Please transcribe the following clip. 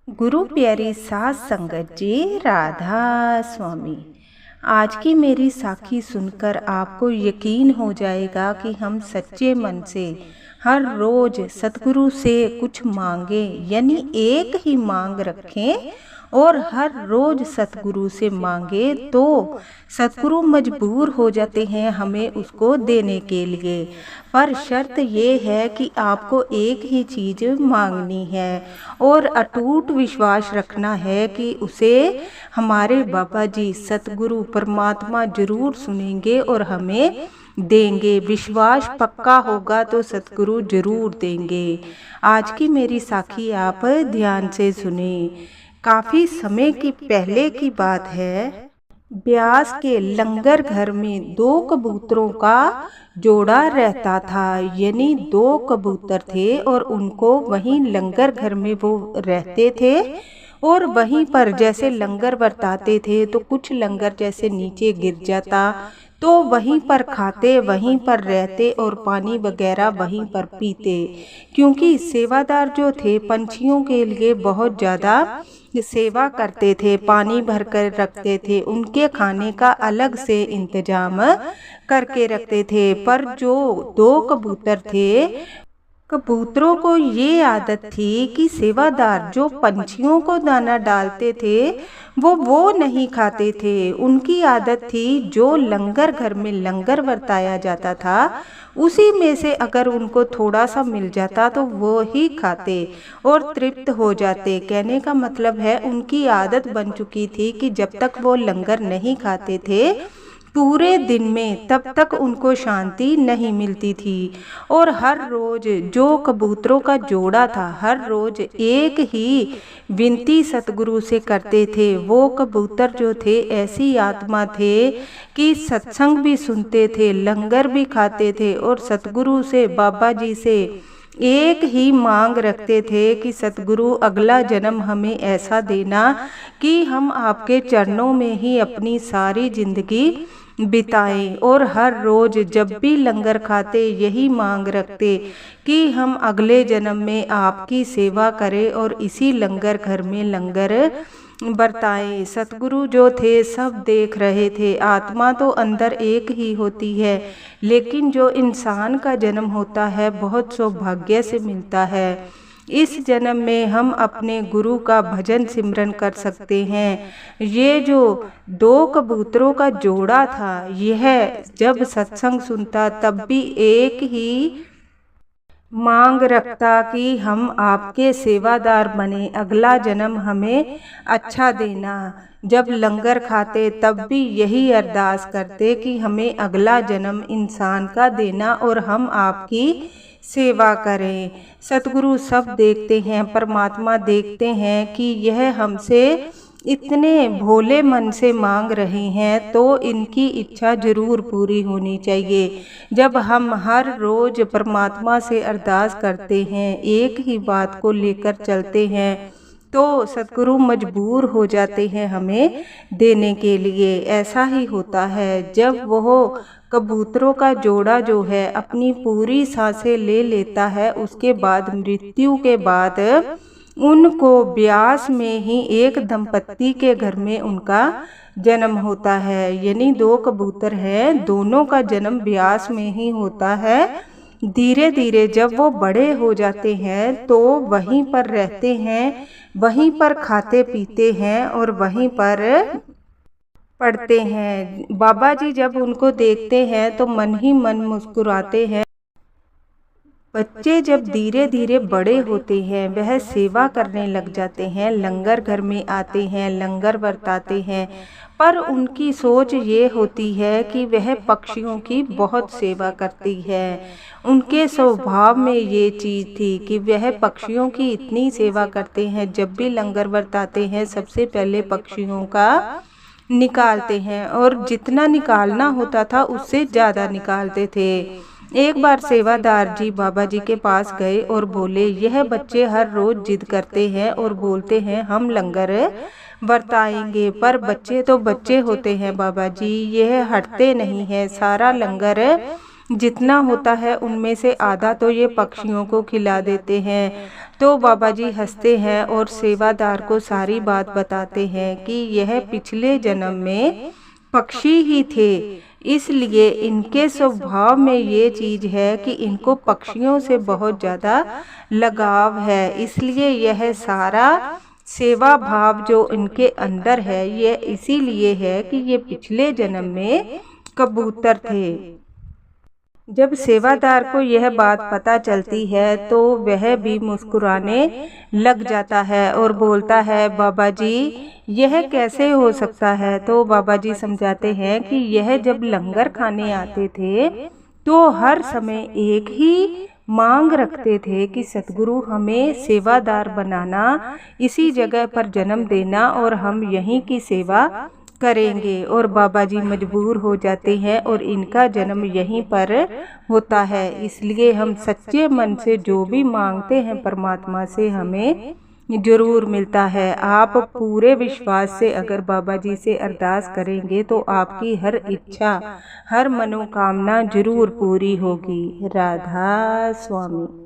गुरु प्यारी सास संगत जी, राधा स्वामी। आज की मेरी साखी सुनकर आपको यकीन हो जाएगा कि हम सच्चे मन से हर रोज सतगुरु से कुछ मांगे, यानी एक ही मांग रखें और हर रोज सतगुरु से मांगे तो सतगुरु मजबूर हो जाते हैं हमें उसको देने के लिए। पर शर्त ये है कि आपको एक ही चीज़ मांगनी है और अटूट विश्वास रखना है कि उसे हमारे बाबा जी सतगुरु परमात्मा जरूर सुनेंगे और हमें देंगे। विश्वास पक्का होगा तो सतगुरु जरूर देंगे। आज की मेरी साखी आप ध्यान से सुने। काफ़ी समय की पहले की बात है। ब्यास के लंगर घर में दो कबूतरों का जोड़ा रहता था, यानी दो कबूतर थे और उनको वहीं लंगर घर में वो रहते थे और वहीं पर जैसे लंगर बरताते थे तो कुछ लंगर जैसे नीचे गिर जाता तो वहीं पर खाते, वहीं पर रहते और पानी वगैरह वहीं पर पीते। क्योंकि सेवादार जो थे पंछियों के लिए बहुत ज़्यादा सेवा करते थे, पानी भर कर रखते थे, उनके खाने का अलग से इंतजाम करके रखते थे। पर जो दो कबूतर थे, कबूतरों को ये आदत थी कि सेवादार जो पंछियों को दाना डालते थे वो नहीं खाते थे। उनकी आदत थी जो लंगर घर में लंगर बरताया जाता था उसी में से अगर उनको थोड़ा सा मिल जाता तो वो ही खाते और तृप्त हो जाते। कहने का मतलब है उनकी आदत बन चुकी थी कि जब तक वो लंगर नहीं खाते थे पूरे दिन में तब तक उनको शांति नहीं मिलती थी। और हर रोज जो कबूतरों का जोड़ा था हर रोज एक ही विनती सतगुरु से करते थे। वो कबूतर जो थे ऐसी आत्मा थे कि सत्संग भी सुनते थे, लंगर भी खाते थे और सतगुरु से, बाबा जी से एक ही मांग रखते थे कि सतगुरु अगला जन्म हमें ऐसा देना कि हम आपके चरणों में ही अपनी सारी जिंदगी बिताएं। और हर रोज जब भी लंगर खाते यही मांग रखते कि हम अगले जन्म में आपकी सेवा करें और इसी लंगर घर में लंगर बरताएं। सतगुरु जो थे सब देख रहे थे। आत्मा तो अंदर एक ही होती है, लेकिन जो इंसान का जन्म होता है बहुत सौभाग्य से मिलता है। इस जन्म में हम अपने गुरु का भजन सिमरन कर सकते हैं। ये जो दो कबूतरों का जोड़ा था यह जब सत्संग सुनता तब भी एक ही मांग रखता कि हम आपके सेवादार बने, अगला जन्म हमें अच्छा देना। जब लंगर खाते तब भी यही अरदास करते कि हमें अगला जन्म इंसान का देना और हम आपकी सेवा करें। सतगुरु सब देखते हैं, परमात्मा देखते हैं कि यह हमसे इतने भोले मन से मांग रहे हैं तो इनकी इच्छा जरूर पूरी होनी चाहिए। जब हम हर रोज परमात्मा से अरदास करते हैं, एक ही बात को लेकर चलते हैं तो सतगुरु मजबूर हो जाते हैं हमें देने के लिए। ऐसा ही होता है जब वो कबूतरों का जोड़ा जो है अपनी पूरी सांसें ले लेता है, उसके बाद मृत्यु के बाद उनको ब्यास में ही एक दंपत्ति के घर में उनका जन्म होता है। यानी दो कबूतर हैं, दोनों का जन्म ब्यास में ही होता है। धीरे धीरे जब वो बड़े हो जाते हैं तो वहीं पर रहते हैं, वहीं पर खाते पीते हैं और वहीं पर पढ़ते हैं। बाबा जी जब उनको देखते हैं तो मन ही मन मुस्कुराते हैं। बच्चे जब धीरे धीरे बड़े होते हैं वह सेवा करने लग जाते हैं, लंगर घर में आते हैं, लंगर बरताते हैं। पर उनकी सोच ये होती है कि वह पक्षियों की बहुत सेवा करती है। उनके स्वभाव में ये चीज़ थी कि वह पक्षियों की इतनी सेवा करते हैं। जब भी लंगर बरताते हैं सबसे पहले पक्षियों का निकालते हैं और जितना निकालना होता था उससे ज़्यादा निकालते थे। एक बार सेवादार जी बाबा जी के पास गए और बोले, यह बच्चे हर रोज जिद करते हैं और बोलते हैं हम लंगर बरताएंगे, पर बच्चे तो बच्चे होते हैं बाबा जी, यह हटते नहीं है, सारा लंगर जितना होता है उनमें से आधा तो ये पक्षियों को खिला देते हैं। तो बाबा जी हंसते हैं और सेवादार को सारी बात बताते हैं कि यह पिछले जन्म में पक्षी ही थे, इसलिए इनके स्वभाव में ये चीज़ है कि इनको पक्षियों से बहुत ज़्यादा लगाव है। इसलिए यह सारा सेवा भाव जो इनके अंदर है ये इसीलिए है कि ये पिछले जन्म में कबूतर थे। जब सेवादार को यह बात पता चलती है तो वह भी मुस्कुराने लग जाता है और बोलता है, बाबा जी यह कैसे हो सकता है। तो बाबा जी समझाते हैं कि यह जब लंगर खाने आते थे तो हर समय एक ही मांग रखते थे कि सतगुरु हमें सेवादार बनाना, इसी जगह पर जन्म देना और हम यहीं की सेवा करेंगे। और बाबा जी मजबूर हो जाते हैं और इनका जन्म यहीं पर होता है। इसलिए हम सच्चे मन से जो भी मांगते हैं परमात्मा से हमें जरूर मिलता है। आप पूरे विश्वास से अगर बाबा जी से अरदास करेंगे तो आपकी हर इच्छा, हर मनोकामना जरूर पूरी होगी। राधा स्वामी।